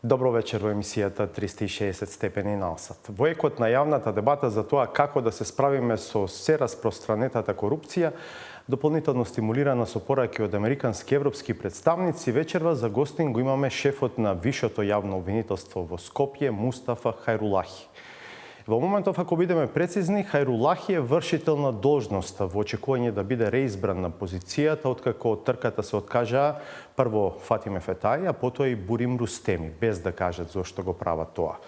Добро вечер во емисијата 360 степени насат. Во екот на јавната дебата за тоа како да се справиме со се распространетата корупција, дополнително стимулирана со пораки од американски и европски представници, вечерва за гостин го имаме шефот на Вишото јавно обвинителство во Скопје, Мустафа Хајрулахи. Во моментов, ако бидеме прецизни, Хајрулахи е вршител на должноста во очекување да биде реизбран на позицијата, откако од трката се откажаа прво Фатиме Фетаи, а потоа и Бурим Рустеми, без да кажат зошто го прават тоа.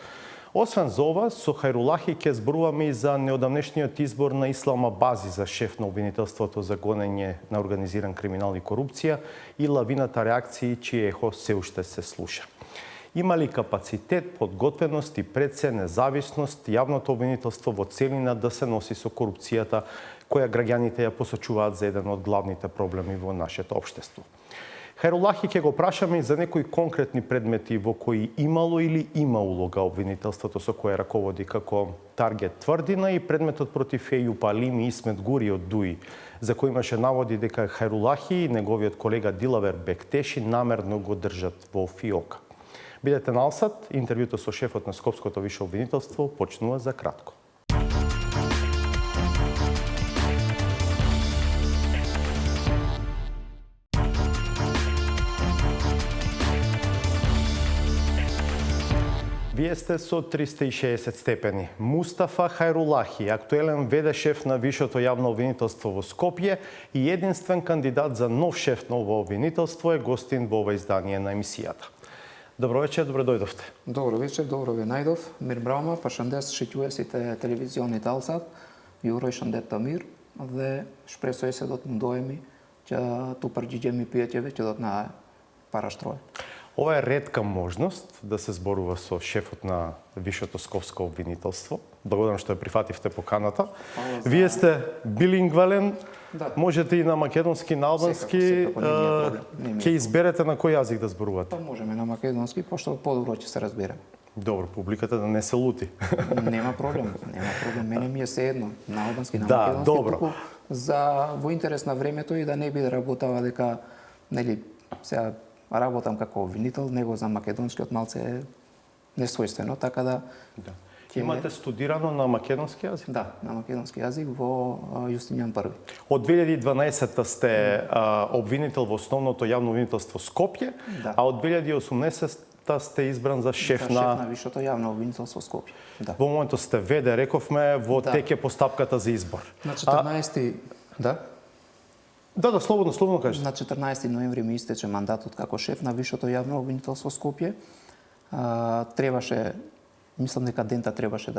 Освен за ова, со Хајрулахи ќе зборуваме и за неодамнешниот избор на Ислама Бази за шеф на обвинителството за гонење на организиран криминал и корупција и лавината реакции чие ехо се уште се слуша. Има ли капацитет, подготвеност и пред се независност јавното обвинителство во целина да се носи со корупцијата која граѓаните ја посочуваат за еден од главните проблеми во нашето општество? Хајрулахи ќе го прашаме и за некои конкретни предмети во кои имало или има улога обвинителството со кое раководи како Таргет Тврдина и предметот против Ејуп Алим и Исмет Гури од ДУИ, за кој имаше наводи дека Хајрулахи и неговиот колега Дилавер Бектеши намерно го држат во фиока. Бидете налсат, интервјуто со шефот на Скопското висше обвинителство почнува за кратко. Вие сте со 360 степени. Мустафа Хајрулахи, актуелен ВД шеф на Вишето јавно обвинителство во Скопје и единствен кандидат за нов шеф на ово обвинителство е гостин во ова издание на емисијата. Добро вечер, добро дојдовте. Добро вечер, добро ве најдов. Мир брама, пашандес шеќуесите телевизиони талсат, јурој шандета мир, dhe shpresoj se do të mundohemi që tu përgjigjemi pyetjeve që do të na parashtrohen. Ова е ретка можност да се зборува со шефот на Вишето Скопско обвинителство. Благодарам што ја прифативте поканата. Вие сте билингвален, да. Можете и на македонски, на албански. Ќе изберете на кој јазик да зборувате? Па можеме на македонски, пошто подобро ќе се разбереме. Добро, публиката да не се лути. Нема проблем, нема проблем. Мене ми е сеедно на албански, на да, македонски. Добро. За во интерес на времето и да не би да работава дека, нели, сега работам како обвинител, него за македонскиот малце е несвојствено, така да... Имате студирано на македонски јазик? Да, на македонски јазик во Јустинијан I. Од 2012 сте обвинител во основното јавно обвинителство Скопје, да. А од 2018 сте избран за шеф на... Шеф на Вишето јавно обвинителство Скопје. Да. Во моментот сте ВД, рековме, во теке постапката за избор. На 14 Да. Да, слободно кажете. На 14 ноември ми истече мандатот како шеф на Вишето јавно обвинителство Скопје. Требаше, мислам дека дента требаше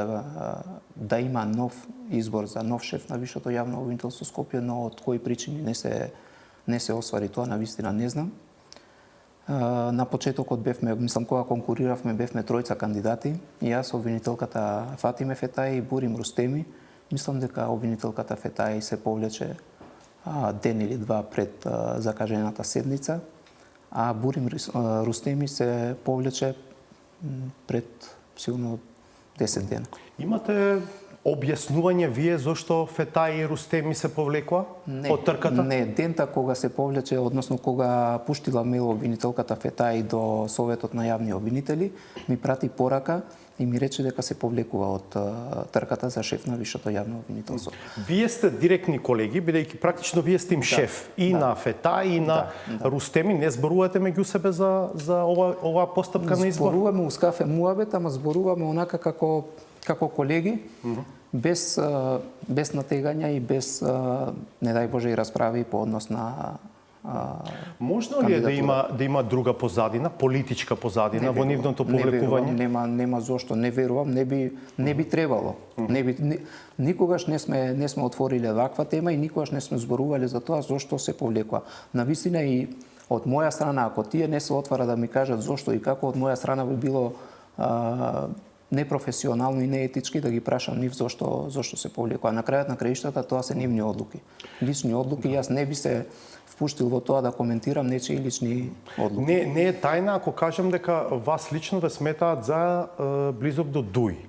да има нов избор за нов шеф на Вишето јавно обвинителство Скопје, но од кои причини не се оствари тоа, навистина не знам. На почетокот бевме, мислам кога конкуриравме, бевме тројца кандидати, и јас, обвинителката Фатиме Фетаи и Бурим Рустеми. Мислам дека обвинителката Фетаи се повлече ден или два пред закажената седница, а Бурим Рустеми се повлече пред сигурно 10 дена. Имате објаснување вие зошто Фетаи и Рустеми се повлекоа од трката? Не, дента кога се повлече, односно кога пуштила мейл обвинителката Фетаи до Советот на јавни обвинители, ми прати порака и ми рече дека се повлекува од трката за шеф на Вишето јавно обвинителство. Вие сте директни колеги, бидејќи практично вие сте им шеф и на Фетаи и на Рустеми. Не зборувате меѓу себе за ова постапка на избор? Зборуваме у кафе муабет, ама зборуваме онака како колеги, без натегања и без, не дај Боже, и расправи по однос на можно ли е да има друга позадина, политичка позадина во нивното повлекување? Нема зошто, не верувам, не би требало. Никогаш не сме отвориле ваква тема и никогаш не сме зборувале за тоа зошто се повлекува. Навистина и од моја страна, ако тие не се отвара да ми кажат зошто и како, од моја страна би било непрофесионално и неетички да ги прашам нив зошто се повлекува. На крајот на краиштата тоа се нивни одлуки. Лични одлуки, јас не би се впуштил во тоа да коментирам нечии лични одлуки. Не е тајна ако кажам дека вас лично ве сметаат за близок до ДУИ.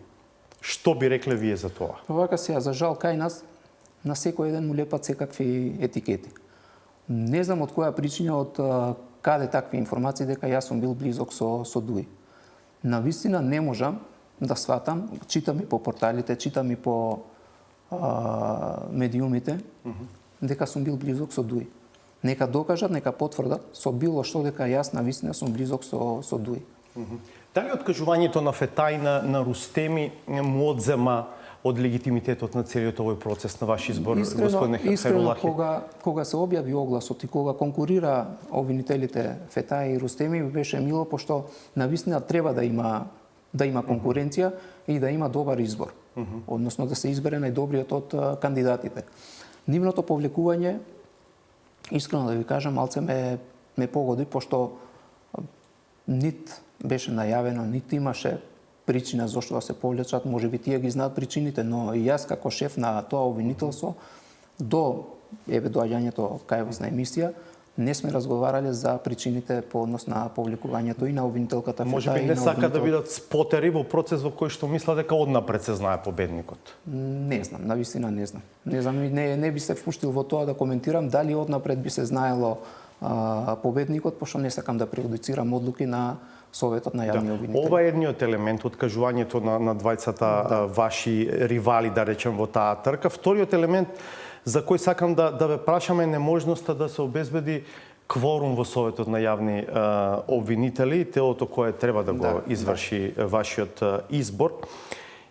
Што би рекле вие за тоа? Вака сега, за жал, кај нас на секој еден му лепат секакви етикети. Не знам од која причина, од каде такви информации дека јас сум бил близок со ДУИ. Навистина не можам да сватам, читам и по порталите, читам и по медиумите, дека сум бил близок со Дуи. Нека докажат, нека потврдат со било што дека јас навистина сум близок со Дуи. Дали откажувањето на Фетај на Рустеми му одзема од легитимитетот на целиот овој процес на ваш избор, господине Искрено, Хайрулахи? кога се објави огласот и кога конкурира обвинителите Фетај и Рустеми, ми беше мило, пошто навистина треба да има конкуренција и да има добар избор. Односно да се избере најдобриот од кандидатите. Нивното повлекување, искрено да ви кажам, малце ме погоди, пошто нит беше најавено, нит имаше причина зашто да се повлечат, можеби тие ги знаат причините, но и јас како шеф на тоа обвинителство до доаѓањето кај вас на емисија не сме разговарале за причините по однос на повлекувањето и на обвинителката Фетај. Можеби не сака да бидат спотери во процес во кој што мисла дека однапред се знае победникот. Не знам, навистина не знам. Не знам и не би се впуштил во тоа да коментирам дали однапред би се знаело победникот, пошто не сакам да преюдицирам одлуки на Советот на јавни обвинители. Ова е едниот елемент, откажувањето на двајцата ваши ривали, да речем, во таа трка. Вториот елемент за кој сакам да ве прашаме е неможноста да се обезбеди кворум во Советот на јавни обвинители, телото кое треба да го изврши вашиот избор.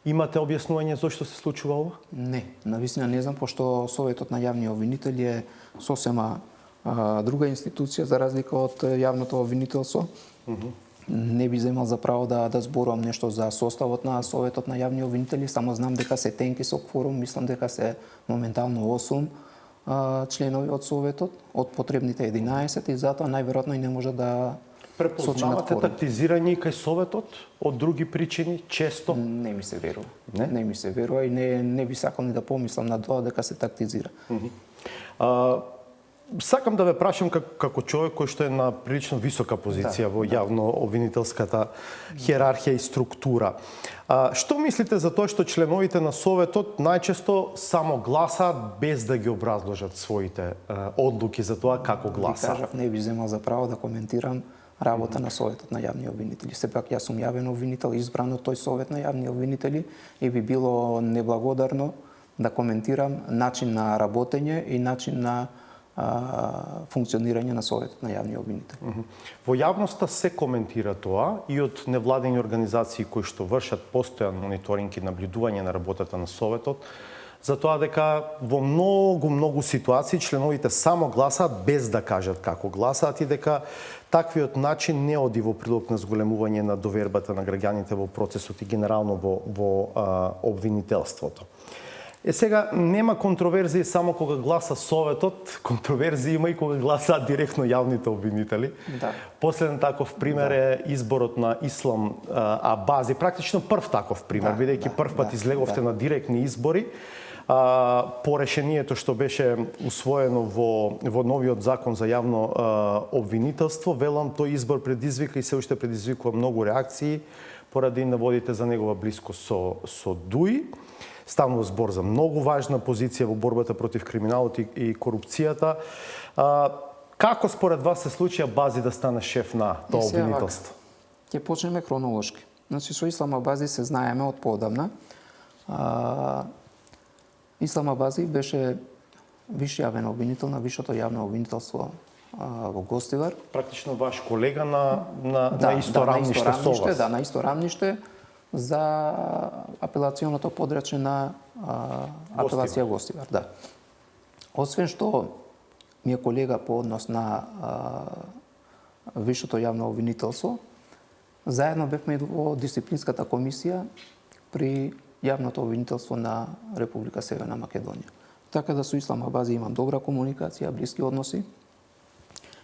Имате објаснување зошто се случува ова? Не, навистина не знам, пошто Советот на јавни обвинители е сосема друга институција за разлика од јавното обвинителство. Не би земал за право да зборувам нешто за составот на Советот на јавни обвинители, само знам дека се тенки со кворум, мислам дека се моментално 8 членови од Советот, од потребните 11 и затоа најверојатно и не може да Препознавате тактизирање и кај Советот од други причини, често? Не ми се верува. Не ми се верува и не би сакал ни да помислам на тоа дека се тактизира. Сакам да ве прашам како човек кој што е на прилично висока позиција во јавно обвинителската хиерархија и структура. Што мислите за тоа што членовите на Советот најчесто само гласаат без да ги образложат своите одлуки за тоа како гласаат? Кажав, не би земал за право да коментирам работа на Советот на јавни обвинители. Сепак јас сум јавен обвинител, избран од тој Совет на јавни обвинители и би било неблагодарно да коментирам начин на работење и начин на функционирање на Советот на јавни обвинители. Во јавноста се коментира тоа и од невладени организации кои што вршат постојан мониторинг и наблюдување на работата на Советот, за тоа дека во многу ситуации членовите само гласаат без да кажат како гласаат и дека таквиот начин не оди во прилог на зголемување на довербата на граѓаните во процесот и генерално во обвинителството. Сега, нема контроверзии само кога гласа Советот, контроверзии има и кога гласаат директно јавните обвинители. Последен таков пример е изборот на Ислам Абази, практично прв таков пример, бидејќи прв пат излеговте на директни избори. По решението што беше усвоено во новиот закон за јавно обвинителство, велам, тој избор предизвика и се уште предизвикува многу реакции поради наводите за негова близкост со Дуи. Станува збор за многу важна позиција во борбата против криминалот и корупцијата. Како според вас се случи Абази да стане шеф на тоа обвинителство? Ќе почнеме хронолошки. Значи, со Ислам Абази се знаеме од поодамна. Ислам Абази беше виш јавен обвинител на Висшето јавно обвинителство во Гостивар. Практично ваш колега на исто рамниште со вас. Да, на исто рамниште за апелационото подрачје на апелација Гостивар. Да. Освен што ми е колега по однос на Висшето јавно обвинителство, заедно бевме во дисциплинската комисија при јавното обвинителство на Република Северна Македонија. Така да со Ислам Абази имам добра комуникација, блиски односи.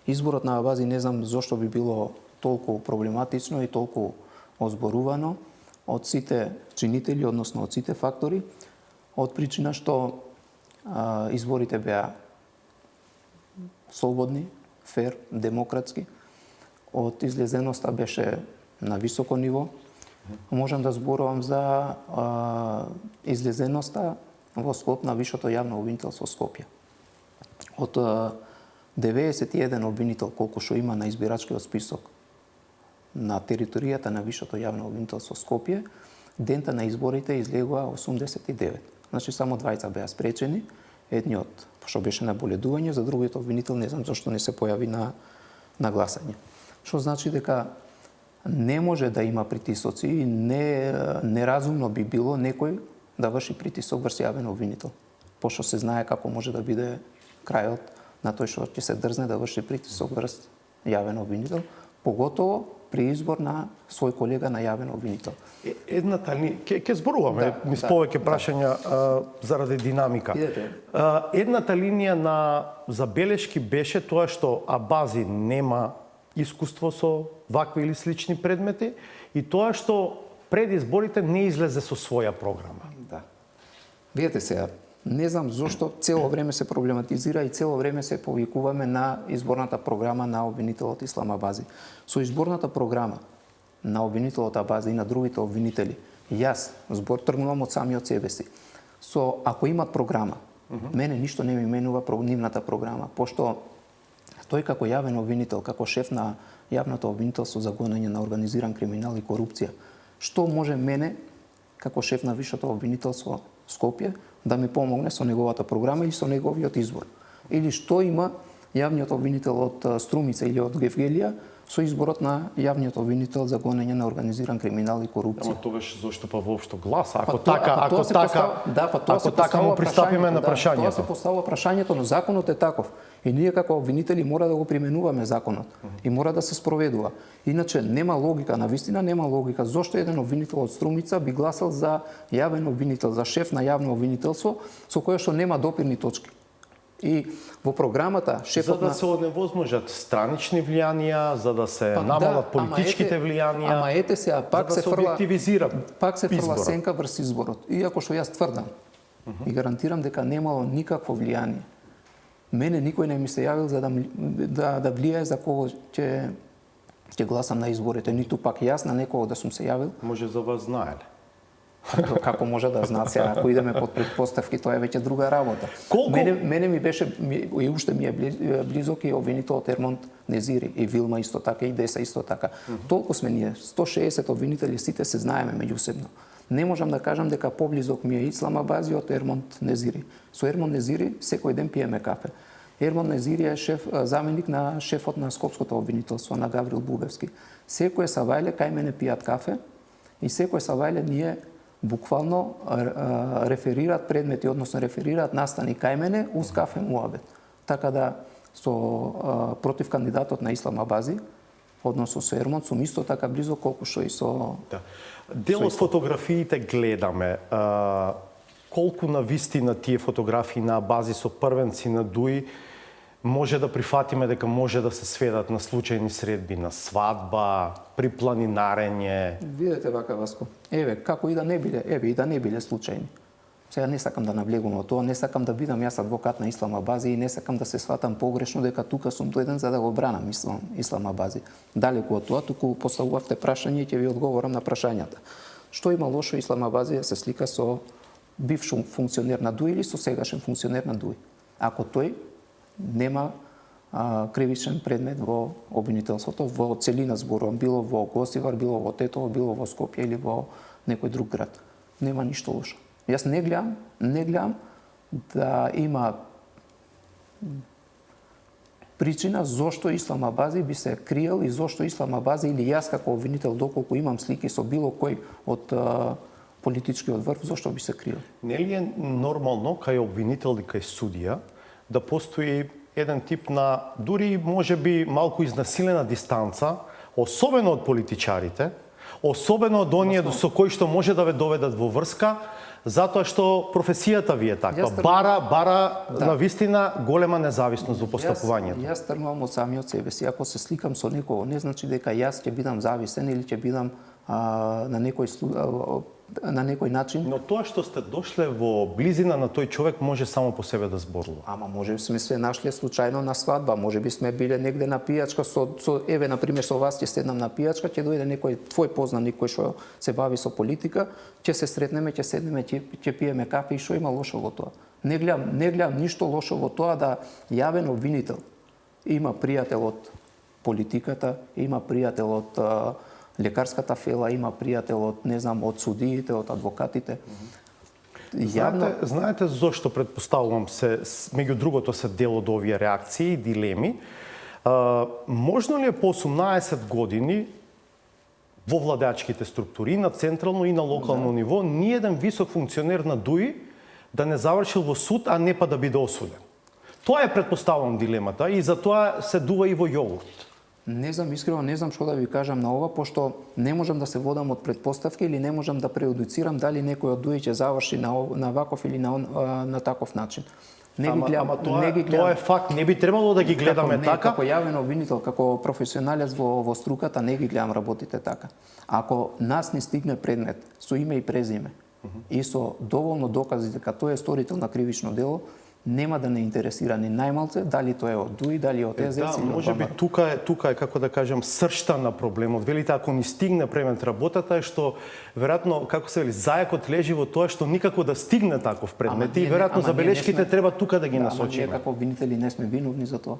Изборот на Абази не знам зошто би било толку проблематично и толку озборувано од сите чинители, односно од сите фактори, од причина што изборите беа слободни, фер, демократски, од излезеноста беше на високо ниво. Можам да зборувам за излезеноста во склоп на Висшето јавно обвинителство Скопје. Од 91 обвинител колку што има на избирачкиот список на територијата на Висшето јавно обвинителство Скопје, дента на изборите излегува 89. Значи само двајца беа спречени, едниот што беше на боледување, за другиот обвинител не знам зашто не се појави на гласање. Што значи дека не може да има притисоци и неразумно би било некој да врши притисок врз јавен обвинител, пошто се знае како може да биде крајот на тој што ќе се дрзне да врши притисок врз јавен обвинител, поготово при избор на свој колега на јавен обвинител. Едната линија, ќе зборуваме низ повеќе прашања заради динамика. Едната линија на забелешки беше тоа што Абази нема искуство со вакви или слични предмети и тоа што пред изборите не излезе со своја програма. Да. Видете сега, не знам зошто цело време се проблематизира и цело време се повикуваме на изборната програма на обвинителот Ислам Абази. Со изборната програма на обвинителот Абази и на другите обвинители, јас тргнувам од самиот себе си. Ако имат програма, мене ништо не ми менува нивната програма, пошто тој како јавен обвинител, како шеф на јавното обвинителство за гонење на организиран криминал и корупција, што може мене како шеф на Висшето обвинителство Скопје да ми помогне со неговата програма или со неговиот избор? Или што има јавниот обвинител од Струмица или од Гевгелија со изборот на јавниот обвинител за гонење на организиран криминал и корупција? Ама тогаш зошто па воопшто гласа? Ако тоа така му пристапиме на прашањето. Тоа се поставува прашањето, но законот е таков. И ние како обвинители мора да го применуваме законот и мора да се спроведува. Иначе нема логика, навистина нема логика зошто еден обвинител од Струмица би гласал за јавен обвинител, за шеф на јавно обвинителство со кој што нема допирни точки. И во програмата шефот за да се оневозможат странични влијанија, за да се намалат политичките влијанија. Ама ете сега пак за да се фрла објективизира. Пак се фрла сенка врз изборот. Иако што јас тврдам и гарантирам дека немало никакво влијание. Мене никој не ми се јавил за да влијае за кого ќе гласам на изборите, ниту пак јас на некого да сум се јавил. Може за вас знаеле. Како може да знаат сега, ако идеме под предпоставки, тоа е веќе друга работа. Мене ми беше, и уште ми е близок и обвинителот Ермонт Незири, и Вилма исто така, и Деса исто така. Толку сме ние, 160 обвинители, сите се знаеме меѓусебно. Не можам да кажам дека поблизок ми е Ислам Абази од Ермонт Незири. Со Ермонт Незири секој ден пиеме кафе. Ермонт Незири е заменик на шефот на Скопското обвинителство, на Гаврил Бубевски. Секој савајле кај мене пијат кафе и секој савајле ние буквално реферираат предмети, односно реферираат настани кај мене уз кафе муабет. Така да со против кандидатот на Ислам Абази, односно со Ермонт, сум исто така близо колку што и со... Да. Дел од фотографиите гледаме. Колку на вистина тие фотографии на Абази со првенци на Дуи може да прифатиме дека може да се сведат на случајни средби, на свадба, при планинарење? Видете вака, Васко. Еве, како и да не биле, и да не биле случајни. Сега не сакам да навлегувам во тоа, не сакам да бидам јас адвокат на Ислам Абази и не сакам да се сватам погрешно дека тука сум дојден за да го бранам Ислам Абази. Далеку од тоа, туку поставувавте прашање и ќе ви одговорам на прашањата. Што има лошо Ислам Абази да се слика со бивш функционер на ДУИ или со сегашен функционер на ДУИ? Ако тој нема кривичен предмет во обвинителството, во целина зборувам, било во Гостивар, било во Тетово, било во Скопје или во некој друг град. Нема ништо лошо. Јас не гледам да има причина зошто Ислам Абази би се криел и зошто Ислам Абази или јас како обвинител, доколку имам слики со било кој од политичкиот врв, зошто би се криел. Нели е нормално кај обвинител и кај судија да постои еден тип на, дури може би малку изнасилена дистанца, особено од политичарите, особено од оние со кои што може да ве доведат во врска, затоа што професијата ви е таква. Бара на вистина голема независност во постапувањето. Јас тргнувам од самиот себе си. Ако се сликам со некого, не значи дека јас ќе бидам зависен или ќе бидам на некој начин. Но тоа што сте дошле во близина на тој човек може само по себе да зборува. Ама може сме се нашле случајно на свадба, може би сме биле негде на пијачка еве на пример со вас ќе седнам на пијачка, ќе дојде некој твој познаник кој што се бави со политика, ќе се сретнеме, ќе седнеме, ќе пиеме кафе и што има лошо во тоа? Не гледам ништо лошо во тоа да јавен обвинител има пријател од политиката, има пријател од лекарската фела, има пријател од, не знам, од судиите, од адвокатите. Знаете зошто предпоставувам меѓу другото се дел од овие реакции и дилеми? Можно ли е по 18 години во владеачките структури, на централно и на локално ниво, ни еден висок функционер на ДУИ да не завршил во суд, а не па да биде осуден? Тоа е предпоставувам дилемата и затоа се дува и во јогурт. Не знам, искрено не знам што да ви кажам на ова, пошто не можам да се водам од предпоставки или не можам да преюдицирам дали некој од ДУИ ќе заврши на ваков или на таков начин. Тоа е факт, не би требало да ги гледаме така. Како јавен обвинител, како професионалец во струката, не ги гледам работите така. Ако нас не стигне предмет со име и презиме и со доволно докази дека тој е сторител на кривично дело, нема да не интересира ни најмалце дали тоа е од ДУИ, дали е од ЕЗЕЦ или од можеби тука е како да кажам сршта на проблемот. Велите ако ни стигне предмет работата е што веројатно како се вели зајакот лежи во тоа што никако да стигне таков предмет и веројатно забелешките треба тука да ги насочиме. Ние како обвинители не сме виновни за тоа.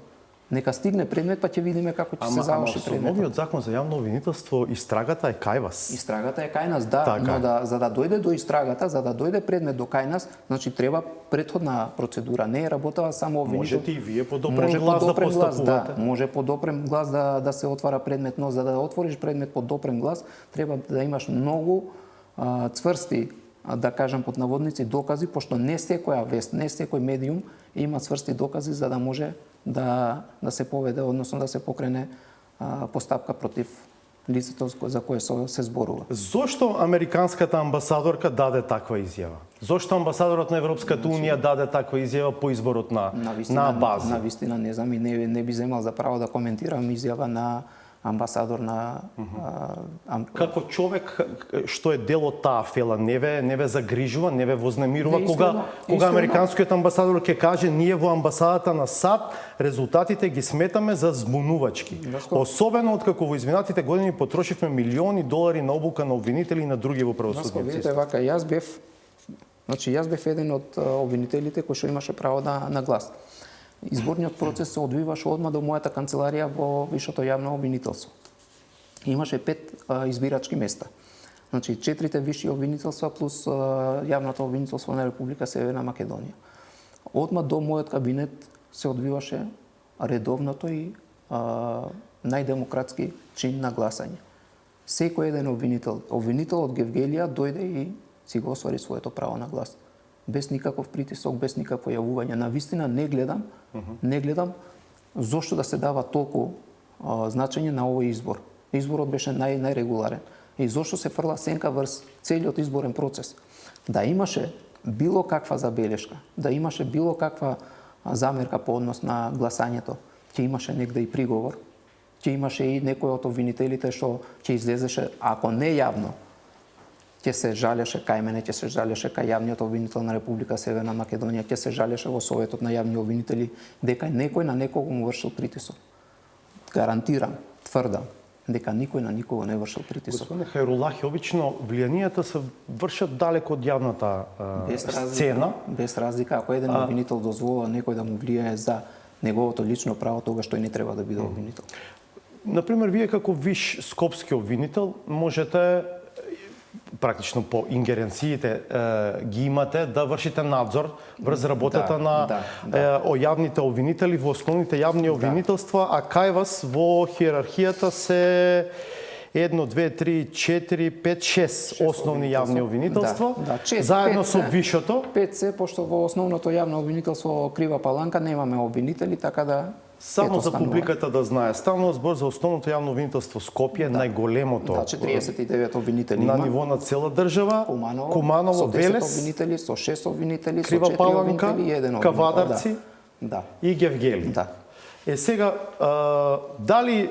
Нека стигне предмет, па ќе видиме како ќе се заврши предметот. Ама новиот закон за јавно обвинителство, истрагата е кај вас. Истрагата е кај нас, да, така. Но за да дојде до истрагата, за да дојде предмет до кај нас, значи треба претходна процедура. Не е работава само обвинител. Можете и вие по допрем глас да постапувате. Може по допрем глас да се отвара предмет, но за да отвориш предмет по допрем глас, треба да имаш многу цврсти, да кажам под наводници, докази, пошто не секоја вест, не секој медиум има цврсти докази за да може да се поведе, односно да се покрене постапка против лицето за кое се зборува. Зошто американската амбасадорка даде таква изјава? Зошто амбасадорот на Европската унија даде таква изјава по изборот на Абази? На вистина не знам и не би земал за право да коментирам изјава на амбасадор на... Како човек што е дел од таа фела, не ве загрижува, не ве вознемирува кога американскиот амбасадор ќе каже ние во амбасадата на САД резултатите ги сметаме за збунувачки. Особено откако во изминатите години потрошивме милиони долари на обука на обвинители и на други во правосудниот систем. Вака, јас бев еден од обвинителите кој што имаше право на глас. Изборниот процес се одвиваше одма до мојата канцеларија во Висшето јавно обвинителство. Имаше 5 избирачки места. Значи 4 висши обвинителства плюс јавното обвинителство на Република Северна Македонија. Одма до мојот кабинет се одвиваше редовното и најдемократски чин на гласање. Секој еден обвинител од Гевгелија дојде и си го освари своето право на глас. Без никаков притисок, без никакво јавување. Навистина не гледам зошто да се дава толку значење на овој избор. Изборот беше најрегуларен. И зошто се фрла сенка врз целиот изборен процес. Да имаше било каква забелешка, да имаше било каква замерка по однос на гласањето, ќе имаше негде и приговор, ќе имаше и некој од обвинителите што ќе излезеше, ако не јавно, ќе се жалеше кај мене, ќе се жалеше кај јавниот обвинител на Република Северна Македонија, ќе се жалеше во Советот на јавни обвинители дека некој на некого му вршил притисок. Гарантирам, тврдам, дека никој на никого не вршил притисок. Господине Хајрулахи, обично влијанијата се вршат далеко од јавната сцена. Без разлика, ако еден обвинител дозволува некој да му влијае за неговото лично право, тогаш тој не треба да биде обвинител. Например, вие како виш скопски обвинител можете практично по ингеренциите ги имате да вршите надзор врз работата на јавните обвинители во основните јавни обвинителства, а кај вас во хиерархијата се 1, 2, 3, 4, 5, 6 основни јавни обвинителства, заедно со вишото. 5 се, пошто во основното јавно обвинителство Крива Паланка немаме обвинители, така да само за публиката да знае, станува збор за основното јавно обвинителство Скопје, најголемото. 49 обвинители на ниво на цела држава, Куманово, Велес, со 10 обвинители, со 6 обвинители, со 4 Крива Паланка, обвинители и 1 обвинител. Кавадарци и Гевгели. Сега, дали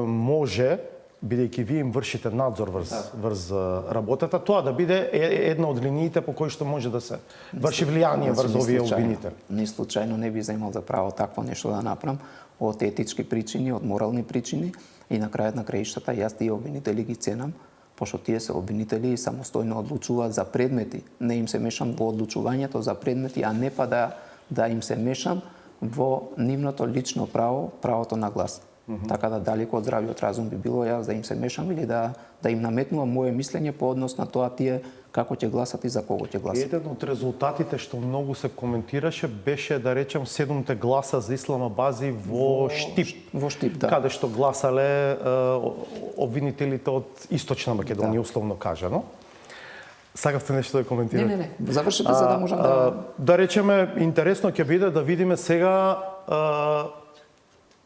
може, бидејќи вие им вршите надзор врз работата, тоа да биде една од линиите по кои што може да се врши влијание врз овие обвинители? Не случајно не би земал за право такво нешто да направам од етички причини, од морални причини и на крајот на краиштата јас тие обвинители ги ценам, пошто тие се обвинители и самостојно одлучуваат за предмети. Не им се мешам во одлучувањето за предмети, а не па да им се мешам во нивното лично право, правото на глас. Така да далеко од здравиот разум би било јас да им се мешам или да им наметнувам моje мислење по однос на тоа тие како ќе гласат и за кого ќе гласат. Еден од резултатите што многу се коментираше беше, да речем, 7 гласа за Исламабази во Штип. Во Штип, да. Каде што гласале обвинителите од Источна Македонија, условно кажано. Сакавте нешто да коментирате? Не. Завршете за да можам да... Да речеме, интересно ќе биде да видиме сега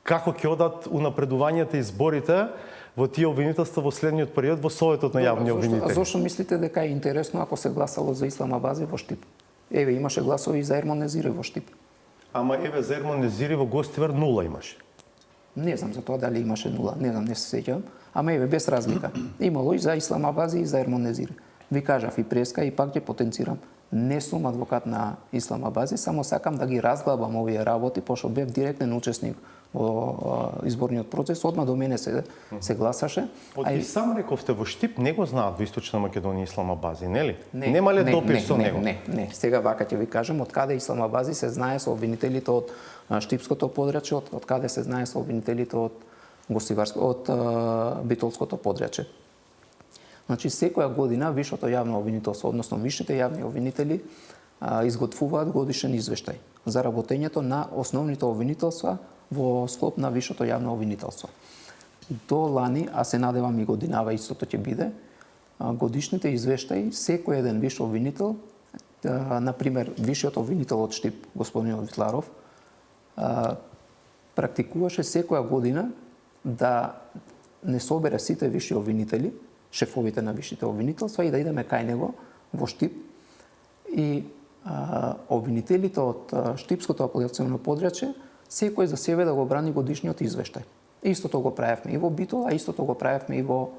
како ќе одат унапредувањата и изборите во тие обвинителства во следниот период во Советот на јавни обвинители. Зошто мислите дека е интересно ако се гласало за Исламабази во Штип? Еве, имаше гласови и за Ермон Незири во Штип. Ама еве за Ермон Незири во Гостивар 0 имаше. Не знам за тоа дали имаше 0, не знам, не се сеќавам. Ама еве, без разлика. Имало и за Исламабази и за Ермон Незири. Ви кажав и преска и пак ќе потенцирам. Не сум адвокат на Исламабази, само сакам да ги разглабам овие работи, пошто бев директен учесник во изборниот процес, одма до мене се гласаше. И сам рековте во Штип не го знаат во Источна Македонија Исламабази, нели? Нема ли допир со него? Не. Сега вака ќе ви кажем од каде Исламабази се знае со обвинителите од Штипското подрачје, од каде се знае со обвинителите од Битолското подрачје. Значи, секоја година Висшето јавно обвинителство, односно висшите јавни обвинители, изготвуваат годишен извештај за работењето на основните обвинителства во склоп на Висшето јавно обвинителство. До лани, а се надевам и годинава истото ќе биде, годишните извештаи, секој еден виш обвинител, например, висшиот обвинител од Штип, господин Витларов, практикуваше секоја година да не собере сите висши обвинители, шефовите на висшите обвинителства и да идеме кај него во Штип и обвинителите од Штипското апелационо подрачје секој за себе да го брани годишниот извештај. Истото го правевме и во Битол, а истото го правевме и во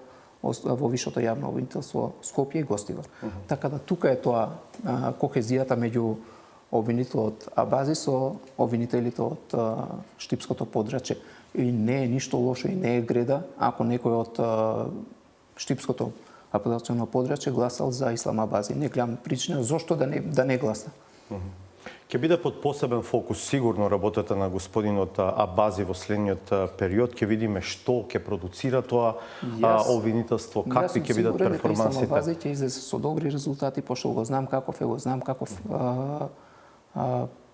Висшето јавно обвинителство Скопје и Гостивар. Така да тука е тоа кохезијата меѓу обвинителот Абази со обвинителите од Штипското подрачје. И не е ништо лошо и не е греда ако некој од Штипското апелационо подрачје гласал за Исламабази. Не гледам причина зошто да не гласа. Ќе биде под посебен фокус сигурно работата на господинот Абази во следниот период. Ќе видиме што ќе продуцира тоа обвинителство, какви ќе бидат перформансите. Исламабази ќе излезе со добри резултати, пошто го знам каков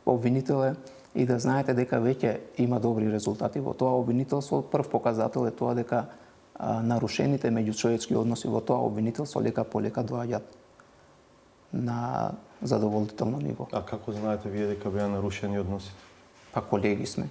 обвинител е и да знаете дека веќе има добри резултати во тоа обвинителство. Прв показател е тоа дека нарушените меѓучовечки односи во тоа обвинителство лека по лека доаѓаат на задоволително ниво. А како знаете вие дека беа нарушени односите? Па колеги сме.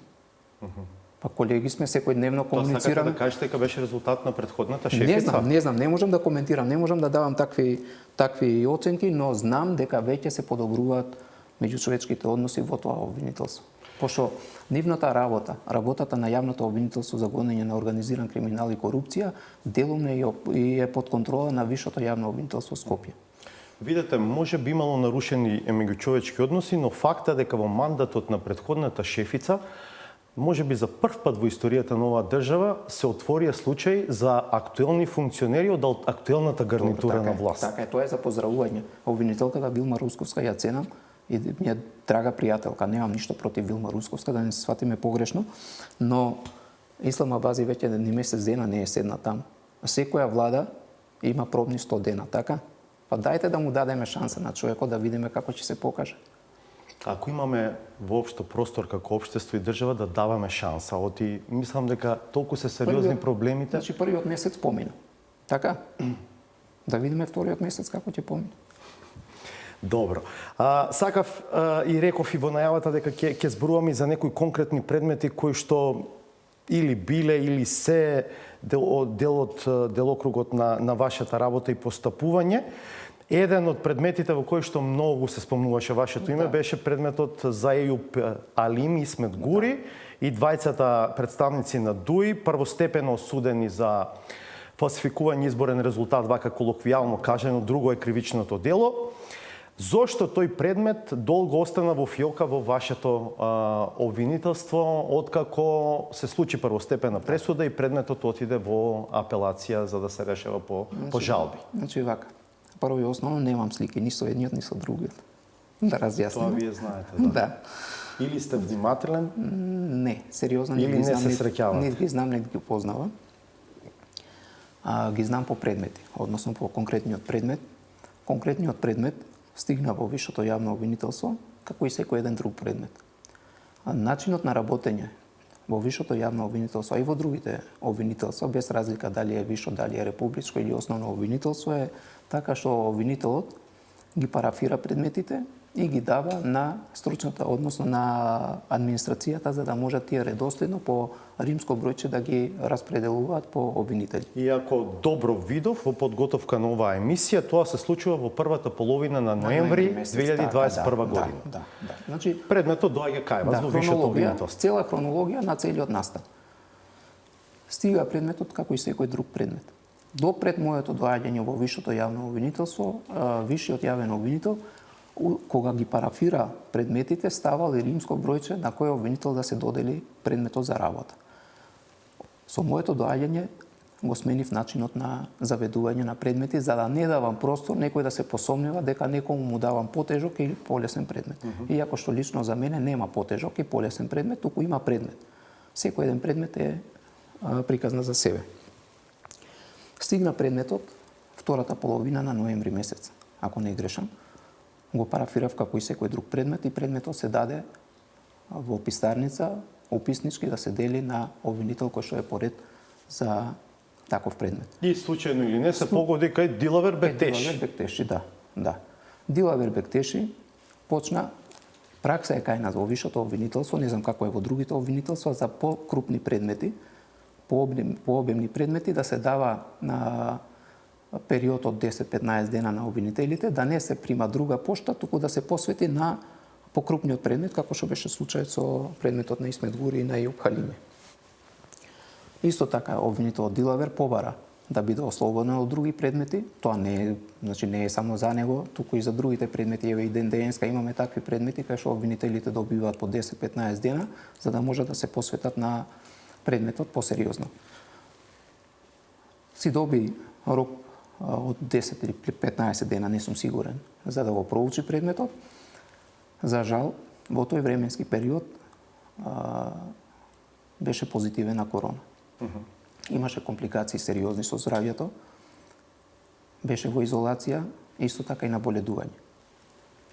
Секојдневно комуницираме. Тоа сакате да кажете дека беше резултат на претходната шефица? Не знам, не можам да коментирам, не можам да давам такви оценки, но знам дека веќе се подобруваат меѓучовечките односи во тоа обвинителство. Пошто нивната работата на јавното обвинителство за гонење на организиран криминал и корупција, делумно и е под контрола на Висшето јавно обвинителство Скопје. Видете, може би имало нарушени меѓучовечки односи, но факта дека во мандатот на претходната шефица, може би за прв пат во историјата на оваа држава, се отворија случај за актуелни функционери од актуелната гарнитура на власт. Така е, тоа е за поздравување. Обвинителката Вилма Русковска ја ценам и ми е драга пријателка. Немам ништо против Вилма Русковска, да не се сватиме погрешно, но Исламабази веќе ни месец дена не е седна таму. Секоја влада има пробни 100 дена, така? Па дајте да му дадеме шанса на човекот да видиме како ќе се покаже. Ако имаме воопшто простор како општество и држава да даваме шанса, мислам дека толку се сериозни проблемите. Значи првиот месец помина. Така? Да видиме вториот месец како ќе помине. Добро. Сакав и реков и во најавата дека ќе зборуваме и за некои конкретни предмети кои што или биле или се делокругот на вашата работа и постапување. Еден од предметите во кои што многу се спомнуваше вашето име беше предметот за Ејуп Алим и Исмет Гури и двајцата представници на ДУИ, првостепено осудени за фалсификување изборен резултат, вака колоквијално кажано, друго е кривичното дело. Зошто тој предмет долго остана во фиока во вашето обвинителство, откако се случи првостепена пресуда и предметот отиде во апелација за да се решава по жалби? Значи вака. Прво и основно немам слики ни со едниот ни со другиот. Да разјасним. Тоа вие знаете, да. Или сте внимателен? Не, сериозно Или не се среќавате? Не ги знам, не ги познавам. Ги знам по предмети, односно по конкретниот предмет. Конкретниот предмет стигна во висшето јавно обвинителство, како и секој еден друг предмет. Начинот на работење во висшето јавно обвинителство, а и во другите обвинителства, без разлика дали е висше, дали е републичко или основно обвинителство, е така што обвинителот ги парафира предметите и ги дава на стручната, односно на администрацијата, за да можат тие редоследно по римско бројче да ги распределуваат по обвинители. И ако добро видов во подготовка на оваа емисија, тоа се случува во првата половина на ноември 2021 година. Да. Значи, предметот доаѓа кај вас во висшето обвинителство. Цела хронологија на целиот настан. Стига предметот како и секој друг предмет. До пред моето доаѓање во висшето јавно обвинителство, висшиот јавен обвинител, кога ги парафира предметите, ставал и римско бројче на кој обвинител да се додели предметот за работа. Со моето доаѓање го сменив начинот на заведување на предмети, за да не давам простор некој да се посомнева дека некому му давам потежок или полесен предмет. Иако што лично за мене нема потежок и полесен предмет, туку има предмет. Секој еден предмет е приказна за себе. Стигна предметот втората половина на ноември месец, ако не грешам. Го парафирав како и секој друг предмет и предметот се даде во писарница, описнички да се дели на обвинител кој што е поред за таков предмет. И случајно или не се погоди кај Дилавер Бектеши. Дилавер Бектеши, да. Дилавер Бектеши почна, пракса е кај нас во висшето обвинителство, не знам како е во другите обвинителства, за покрупни предмети, пообемни предмети да се дава на период од 10-15 дена на обвинителите, да не се прима друга пошта, туку да се посвети на покрупниот предмет, како што беше случајот со предметот на Исмет Гури и на Ејуп Халими. Исто така, обвинителот Дилавер побара да биде ослободен од други предмети. Тоа не е само за него, туку и за другите предмети. Еве и ден денеска имаме такви предмети кај што обвинителите добиваат по 10-15 дена, за да може да се посветат на предметот посериозно. Си доби рок од 10 или 15 дена, не сум сигурен, за да го проучи предметот. За жал, во тој временски период беше позитивен на корона. Имаше компликации сериозни со здравјето, беше во изолација, исто така и наболедување.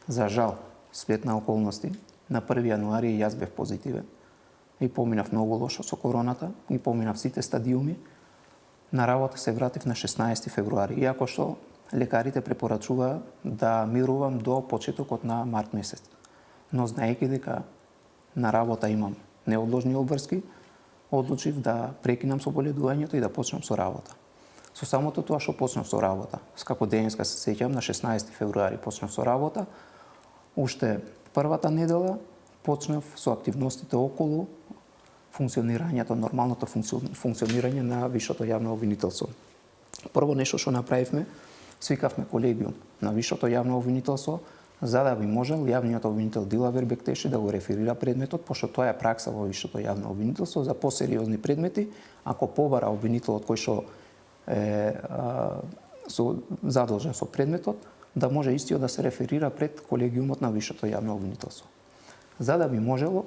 За жал, след на околности, на 1 јануари јас бев позитивен и поминав многу лошо со короната, и поминав сите стадиуми. На работа се вратив на 16 февруари, иако што лекарите препорачуваа да мирувам до почетокот на март месец. Но знаејќи дека на работа имам неодложни обврски, одлучив да прекинам соболедувањето и да почнам со работа. Со самото тоа што почнав со работа, како денеска се сеќавам, на 16 февруари почнав со работа, уште првата недела почнав со активностите околу функционирањето, нормалното функционирање на висшето јавно обвинителство. Прво нешто што направивме, свикавме колегиум на висшето јавно обвинителство, за да би можел јавниот обвинител Дилавер Бектеши да го реферира предметот, пошто тоа е пракса во висшето јавно обвинителство за посериозни предмети, ако побара обвинителот кој што е задолжен со предметот, да може истиот да се реферира пред колегиумот на висшето јавно обвинителство. За да би можело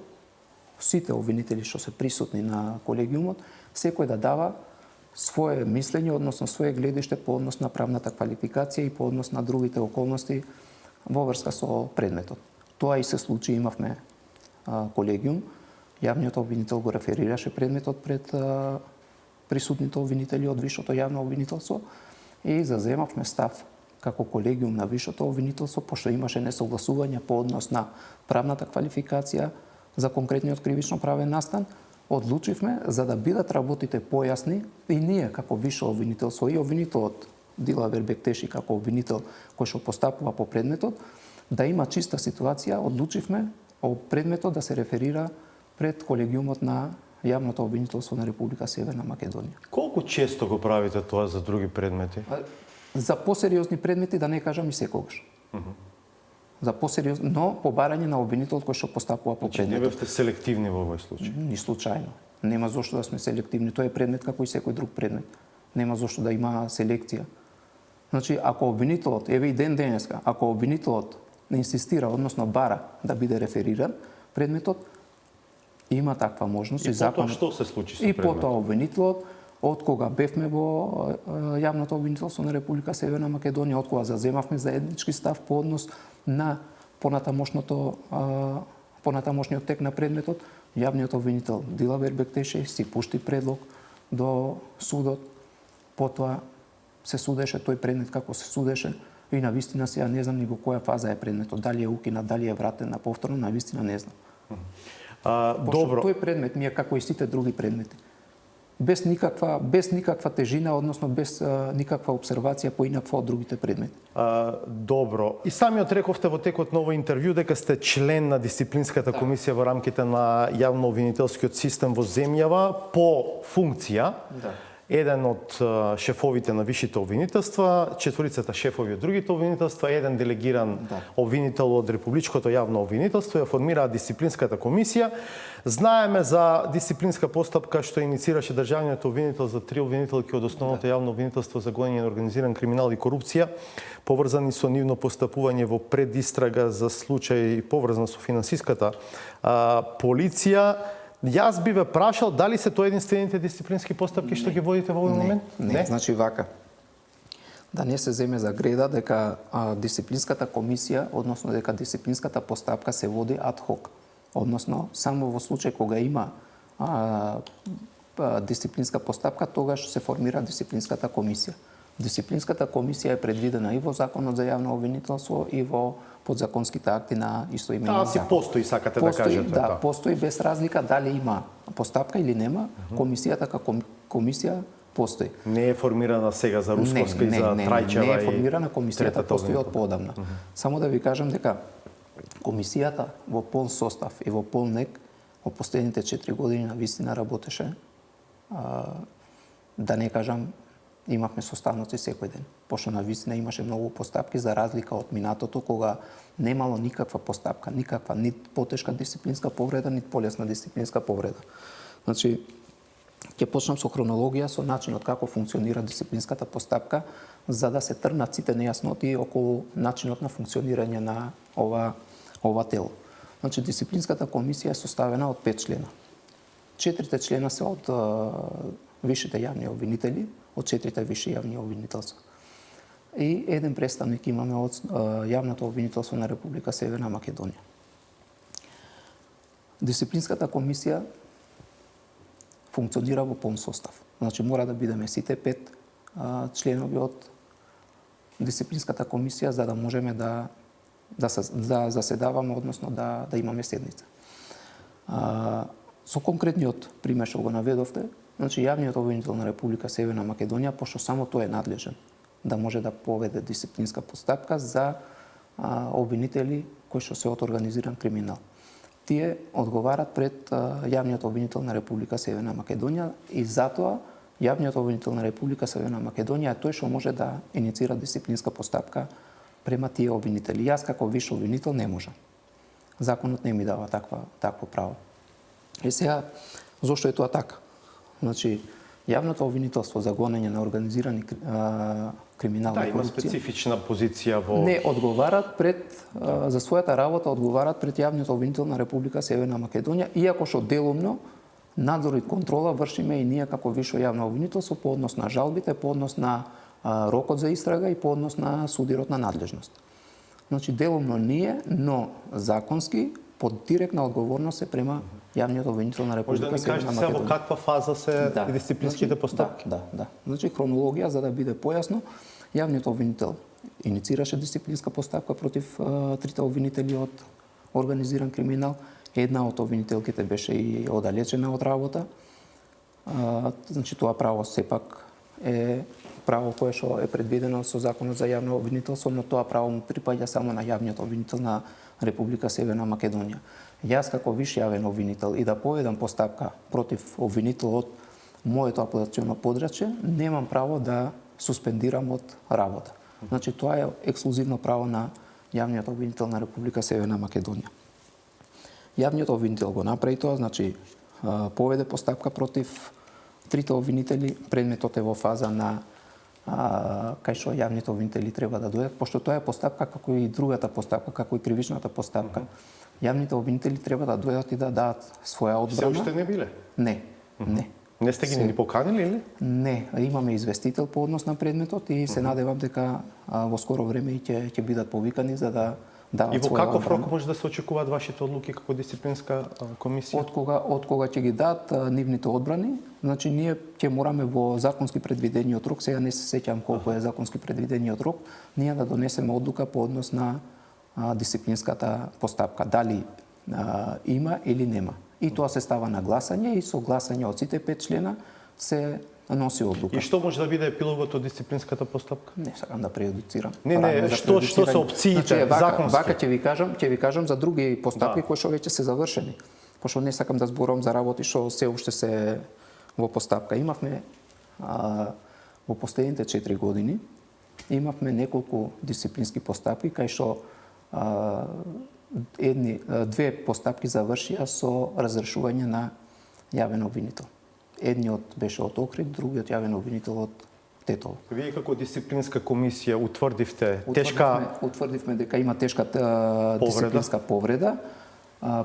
сите обвинители што се присутни на колегиумот, секој да дава свое мислење, односно свое гледиште по однос на правната квалификација и по однос на другите околности во врска со предметот. Тоа и се случи, имавме колегиум, јавниот обвинител го реферираше предметот пред присутните обвинители од висшето јавно обвинителство и заземавме став како колегиум на висшето обвинителство, пошто имаше несогласување по однос на правната квалификација за конкретниот кривично правен настан, одлучивме за да бидат работите појасни и ние како висше обвинителство и обвинителот Дилавер Бектеши како обвинител кој што постапува по предметот, да има чиста ситуација, одлучивме предметот да се реферира пред колегиумот на јавното обвинителство на Република Северна Македонија. Колку често го правите тоа за други предмети? За посериозни предмети да не кажам и секогаш. За посериозно, но побарање на обвинителот кој што постапува по предметот. Не бевте селективни во овој случај? Ни случајно. Нема зошто да сме селективни. Тој е предмет како и секој друг предмет. Нема зошто да има селекција. Значи, ако обвинителот, еве и ден денеска, ако обвинителот не инсистира, односно бара да биде рефериран, предметот, има таква можност И потоа што се случи со И предметот? потоа обвинителот, од кога бевме во јавното обвинителство на Република Северна Македонија, од кога заземавме заеднички став по однос на понатамошниот тек на предметот, јавниот обвинител Дилавер Бектеши си пушти предлог до судот, потоа се судеше тој предмет како се судеше и на вистина сега не знам ни во која фаза е предметот, дали е укинат, дали е вратен на повторно, на вистина не знам. Добро. Тој предмет ми е како и сите други предмети. Без никаква тежина, односно без никаква обсервација поинаква од другите предмети. Добро. И самиот рековте во текот на овој интервју дека сте член на дисциплинската комисија во рамките на јавно-обвинителскиот систем во земјава по функција. Да. Еден од шефовите на висшите обвинителства, четворицата шефови од другите обвинителства, еден делегиран обвинител од Републичкото јавно обвинителство ја формираа дисциплинската комисија. Знаеме за дисциплинска постапка што иницираше државниот обвинител за 3 обвинителки од основното јавно обвинителство за гонење на организиран криминал и корупција, поврзани со нивно постапување во предистрага за случај поврзан со финансиската полиција. Јас би ве прашал дали се тоа единствените дисциплински постапки што ги водите во овој момент? Не, значи вака. Да не се земе за греда дека дисциплинската комисија, односно дека дисциплинската постапка се води ад хок. Односно, само во случај кога има дисциплинска постапка, тогаш се формира дисциплинската комисија. Дисциплинската комисија е предвидена и во Законот за јавно обвинителство и во подзаконските акти на истоимениот си закон. постои, сакате да кажете. Да, постои без разлика дали има постапка или нема, комисијата како комисија постои. Не е формирана сега за Русковска и за Трајчева. Не е формирана комисијата, постои од поодамна. Само да ви кажам дека комисијата во полн состав и во полн нек во последните 4 години на вистина работеше, да не кажам, имавме составници секој ден, пошто на вистина имаше многу постапки за разлика од минатото кога немало никаква постапка, никаква нит потешка дисциплинска повреда, нит полесна дисциплинска повреда. Значи, ќе почнам со хронологија, со начинот како функционира дисциплинската постапка, за да се тргнат сите нејасноти околу начинот на функционирање на ова тело. Значи, дисциплинската комисија е составена од 5 члена. 4 члена се од висшите јавни обвинители, од 4 висши јавни обвинителства. И еден представник имаме од јавното обвинителство на Република Северна Македонија. Дисциплинската комисија функционира во полн состав. Значи мора да бидеме сите 5 членови од дисциплинската комисија за да можеме да заседаваме, односно да имаме седница. Со конкретниот пример што го наведовте, значи јавниот обвинител на Република Северна Македонија, пошто само тој е надлежен да може да поведе дисциплинска постапка за обвинители кои што се од организиран криминал. Тие одговарат пред јавниот обвинител на Република Северна Македонија и затоа јавниот обвинител на Република Северна Македонија е тој што може да иницира дисциплинска постапка према тие обвинители. Јас како виш обвинител не можам. Законот не ми дава такво право. И сега, зошто е тоа така? Значи, јавното обвинителство за гонење на организирани криминал и корупција... има специфична позиција во... Не одговарат за својата работа одговарат пред јавниот обвинител на Република Северна Македонија, иако што делумно надзор и контрола вршиме и ние како висше јавно обвинителство по однос на жалбите, по однос на рокот за истрага и по однос на судирот на надлежност. Значи, делумно ние, но законски, под директна одговорност се према јавниот обвинител на Република Северна Македонија. Може да ми кажете во каква фаза се дисциплинските постапки? Да. Значи, хронологија, за да биде појасно, јавниот обвинител иницираше дисциплинска постапка против 3 обвинители од организиран криминал. Една од обвинителките беше и оддалечена од работа. Значи, тоа право сепак е право кое што е предвидено со Законот за јавно обвинителство, но тоа право му припаѓа само на јавниот обвинител на Република Северна Македонија. Јас како виш јавен обвинител и да поведам постапка против обвинител од моето апелационо подрачје, немам право да суспендирам од работа. Значи, тоа е ексклузивно право на јавниот обвинител на Република Северна Македонија. Јавниот обвинител го направи тоа, значи поведе постапка против 3 обвинители, предметот е во фаза на кај што јавните обвинители треба да дојдат, пошто тоа е постапка како и другата постапка, како и кривичната постапка. Јавните обвинители треба да дојдат и да дадат своја Се одбрана. уште не биле? Не, не. Не сте ги ни поканили или? Не, имаме известител по однос на предметот и се надевам дека во скоро време и ќе бидат повикани за да И дават во своја каков одбрана. рок може да се очекуваат вашите одлуки како дисциплинска комисија? Од кога ќе ги дадат нивните одбрани, значи ние ќе мораме во законски предвидениот рок, сега не се сеќам колку е законски предвидениот рок, ние да донесеме одлука по однос на дисциплинската постапка, дали има или нема. И тоа се става на гласање и со гласање од сите 5 члена се носи одлука. И што може да биде епилогот од дисциплинската постапка? Не сакам да преюдицирам. Не, Правилно за што се преюдицирање. опциите законски? Вака ќе ви кажам за други постапки кои што веќе се завршени. Пошто не сакам да зборувам за работи што се уште се во постапка. Имавме во последните 4 години имавме неколку дисциплински постапки кај што две постапки завршија со разрешување на јавен обвинител. Едниот беше од Охрид, другиот јавен обвинител од Тетово. Вие како дисциплинска комисија утврдивте тешка Утврдивме дека има тешка дисциплинска повреда.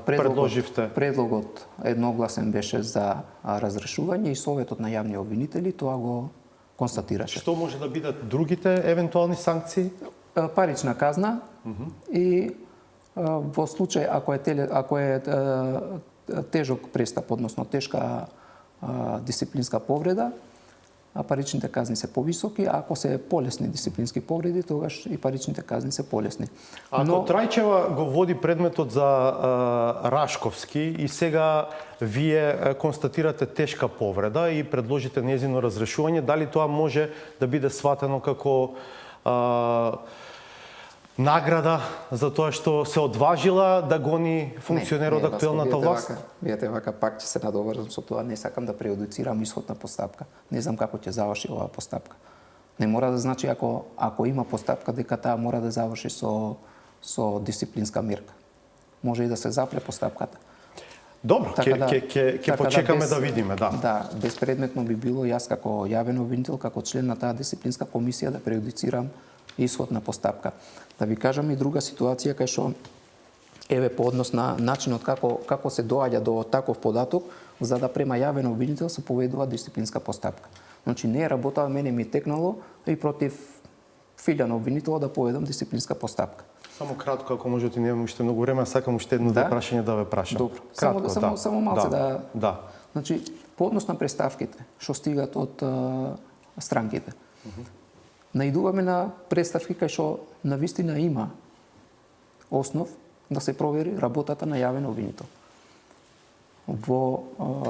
Предложивте. Предлогот едногласен беше за разрешување и Советот на јавни обвинители тоа го констатираше. Што може да бидат другите евентуални санкции? Парична казна и во случај ако е тежок престап, односно тешка дисциплинска повреда, паричните казни се повисоки, а ако се полесни дисциплински повреди, тогаш и паричните казни се полесни. Ако Трајчева го води предметот за Рашковски и сега вие констатирате тешка повреда и предложите нејзино разрешување, дали тоа може да биде сватено како награда за тоа што се одважила да гони функционер од актуелната власт? Видете, вака пак ќе се надоврзам со тоа, не сакам да прејудицирам исход на постапка. Не знам како ќе заврши оваа постапка. Не мора да значи ако има постапка дека таа мора да заврши со дисциплинска мерка. Може и да се запре постапката. Добро, ќе почекаме да видиме, да. Да, безпредметно би било јас како јавен обвинител, како член на таа дисциплинска комисија да прејудицирам исход на постапка. Да ви кажам и друга ситуација кај што еве по однос на начинот како се доаѓа до таков податок, за да према јавен обвинител се поведува дисциплинска постапка. Значи не е работа, мене ми текнало и против филјан обвинител да поведам дисциплинска постапка. Само кратко, ако можете, немам уште многу време, сакам уште едно прашање да ве прашам. Добро. Кратко, само малце да. Значи, по однос на представките што стигат од странките. Наидуваме на представки кај што навистина има основ да се провери работата на јавен обвинител. Во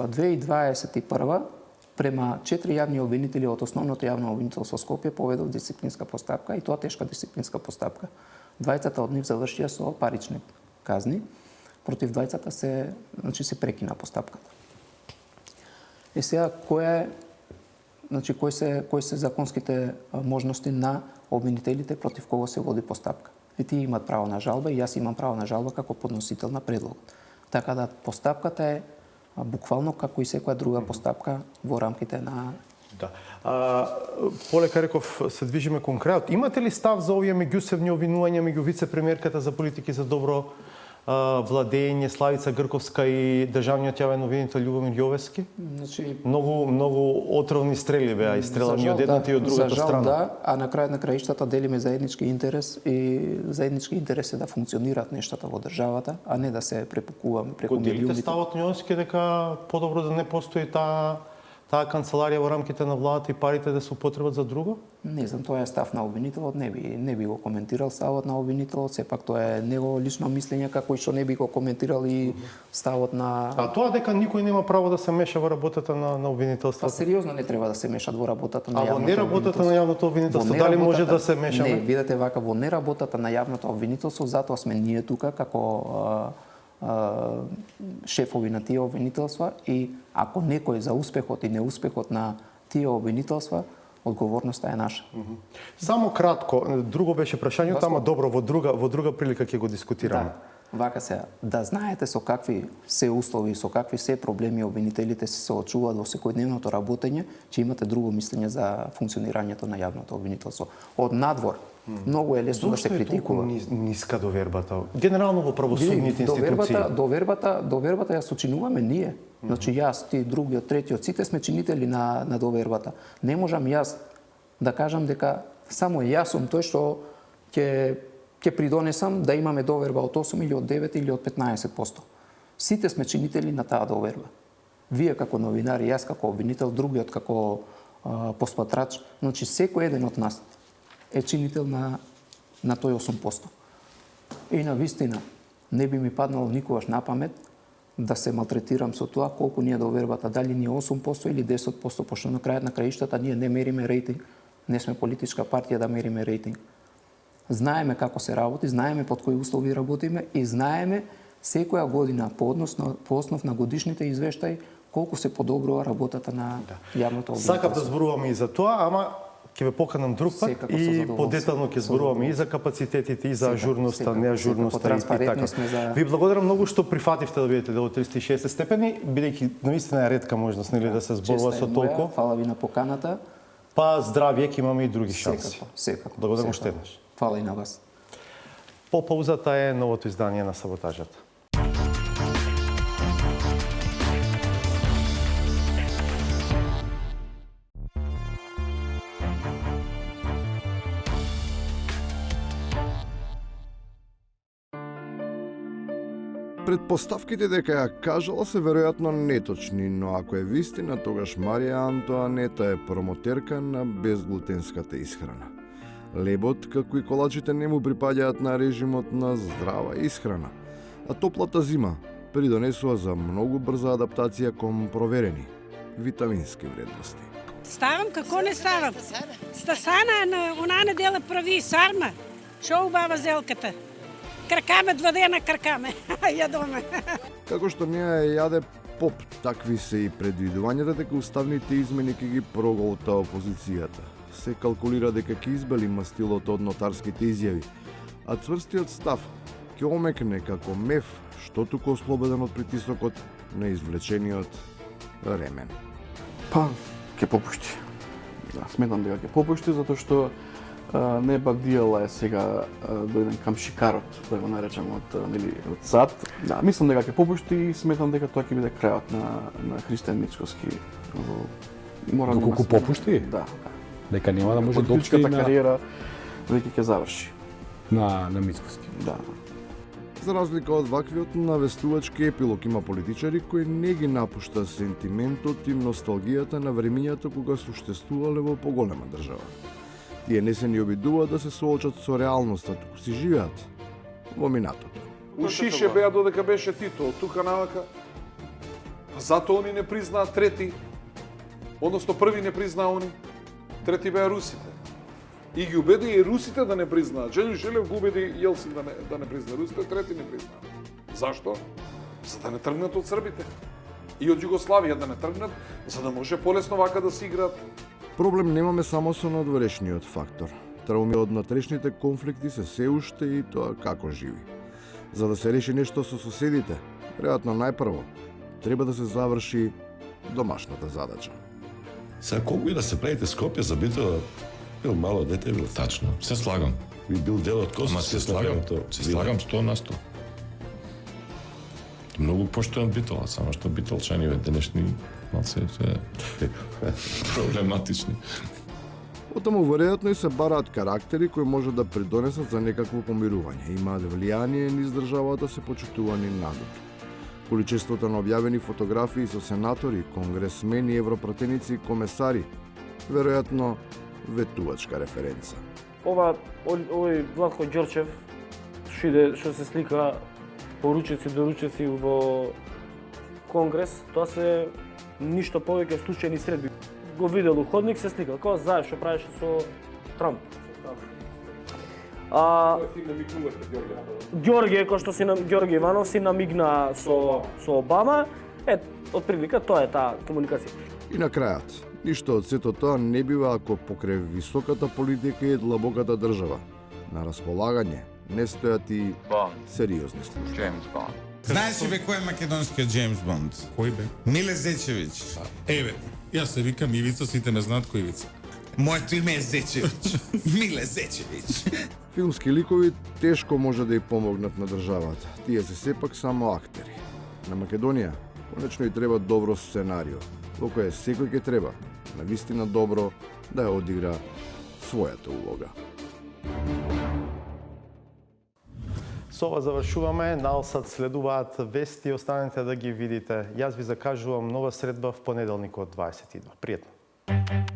2021 према 4 јавни обвинители од основното јавно обвинителство Скопје поведов дисциплинска постапка и тоа тешка дисциплинска постапка. Двајцата од нив завршија со парични казни, против двајцата се прекина постапката. И сега кои се законските можности на обвинителите против кого се води постапка. И тие имаат право на жалба и јас имам право на жалба како подносител на предлог. Така да постапката е буквално како и секоја друга постапка во рамките на... Да. Полека реков, се движиме кон крајот. Имате ли став за овие меѓусебни обвинувања меѓу вице-премиерката за политики за добро владење Славица Грковска и државниот јавен обвинител Љубомир Јовески? Значи, многу отровни стрели беа истрелани од едната и од другата страна. Да, а на крајот на краиштата делиме заеднички интерес и заеднички интерес е да функционираат нештата во државата, а не да се препукуваме преку милионите. Делите ставот Јовески дека подобро да не постои таа канцеларија во рамките на владата и парите да се употребат за друго? Не знам, тоа е став на обвинителот, не би го коментирал ставот на обвинителот, сепак тоа е него лично мислење како и што не би го коментирал и ставот на... А тоа дека никој нема право да се меша во работата на обвинителството? Па сериозно не треба да се мешат во работата на јавното обвинителство. А во неработата на јавното обвинителство, дали може да се мешаме? Не, видете вака, во неработата на јавното обвинителство, затоа сме ние тука како шефови на тие обвинителства и ако некој за успехот и неуспехот на тие обвинителства, одговорноста е наша. Само кратко, друго беше прашањето, ама добро, во друга прилика ќе го дискутираме. Вака се, да знаете со какви се услови, со какви се проблеми обвинителите се соочуваат во секојдневното работење, че имате друго мислење за функционирањето на јавното обвинителство. Од надвор, многу е лесно да се критикува. Зошто е толку ниска довербата? Генерално во правосудните институции. Довербата ја сочинуваме ние. Значи јас, ти, другиот, третиот, сите сме чинители на довербата. Не можам јас да кажам дека само јас сум тој што ќе придонесам да имаме доверба од 8 или од 9 или од 15%. Сите сме чинители на таа доверба. Вие како новинари, јас како обвинител, другиот како посматрач, значи секој еден од нас е чинител на тој 8%. И на вистина, не би ми паднало никогаш на памет да се малтретирам со тоа колку ни е довербата, дали ни е 8% или 10%, пошто на крајот на краиштата ние не мериме рейтинг, не сме политичка партија да мериме рейтинг. Знаеме како се работи, знаеме под кои услови работиме и знаеме секоја година по основ на годишните извештаи колку се подобрува работата на јавното обвинителство. Сакам да зборуваме и за тоа, ама ќе ве поканам друг пат и подетално ќе зборуваме и за капацитетите, и за ажурноста, неажурноста и така. Ви благодарам многу што прифативте да бидете дел од 360 степени, бидејќи наистина е ретка можност нели да се зборува со толку. Фала ви на поканата. Па здравје, ќе имаме и други шанси. Секако. Благодарам уште еднаш. Фала и на вас. По паузата е новото издание на Саботажата. Предпоставките дека ја кажала се веројатно неточни, но ако е вистина, тогаш Марија Антоанета е промотерка на безглутенската исхрана. Лебот, како и колачите, не му припаѓаат на режимот на здрава исхрана, а топлата зима придонесува за многу брза адаптација кон проверени витамински вредности. Ставам како не ставам. Стасана на она недела прави сарма. Шо убава зелката. Кркаме 2 дена кркаме. Јадоме. Како што неа ја јаде поп, такви се и предвидувањата дека уставните измени ќе ги проголта опозицијата. Се калкулира дека ќе избели мастилото од нотарските изјави, а цврстиот став ќе омекне како мев, што туку ослободен од притисокот на извлечениот ремен. Па, ќе попушти. Да, сметам дека ќе попушти, затоа што не багдијала е сега дојден кам шикарот, да го наречам од САД. Да, мислам дека ќе попушти и сметам дека тоа ќе биде крајот на Христијан Мицкоски. Доколку попушти? Да. Дека нема да може да политичката кариера веќе ќе заврши. На Мицкоски. Да. За разлика од ваквиот навестувачки епилог, има политичари кои не ги напушта сентиментот и носталгијата на времињата кога суштествувале во поголема држава. Тие не се ни обидуваат да се соочат со реалноста, туку си живеат во минатото. Ушише беа додека беше Тито, од тука навака. Затоа они не признаа трети, односно први не признаа они, трети беа русите. И ги убеди и русите да не признаат. Желев го убеди Јелцин да не признаа русите, трети не признаа. Зашто? За да не тргнат од србите. И од Југославија да не тргнат, за да може полесно вака да си играат. Проблем немаме само со надворешниот фактор. Трауми од натрешните конфликти се уште и тоа како живи. За да се реши нешто со соседите, веројатно најпрво треба да се заврши домашната задача. Сега колку и да се правите Скопје за битва, бил мало дете, бил Тачно, се слагам. би бил дел од Ама се слагам 100%. Многу поштен битол, само што битолчаниве денешни малце се проблематични. Отаму веројатно и се бараат карактери кои може да придонесат за некакво помирување. Имаат влијание низ државата, се почитувани надут. Количеството на објавени фотографии со сенатори, конгресмени, европратеници и комесари, веројатно ветувачка референца. Овој Владко Ѓорчев што се слика поручеци во Конгрес, тоа се ништо повеќе случајни средби. Го видел у ходник, се сликал, како заев што правеше со Трамп. Ѓорѓе, кој што Ѓорѓе Иванов си намигна со Обама, отприлика тоа е таа комуникација. И на крајот, ништо од сето тоа не бива ако покрај високата политика и длабоката држава на располагање не стојат и Bond, сериозни служби. James Bond. Знаеш ли бе кој е македонскиот Джеймс Бонд? Кој бе? Миле Зечевиќ. Еве, јас се викам Ивица, сите ме знаат кој Ивица. Моето име е Зечевиќ. Миле Зечевиќ. Филмски ликови тешко може да и помогнат на државата. Тие се сепак само актери. На Македонија конечно и треба добро сценарио, во кое секој ќе треба, на вистина добро, да ја одигра својата улога. Со ова завршуваме, наосад следуваат вести, останете да ги видите. Јас ви закажувам нова средба в понеделникот 22. Пријатно!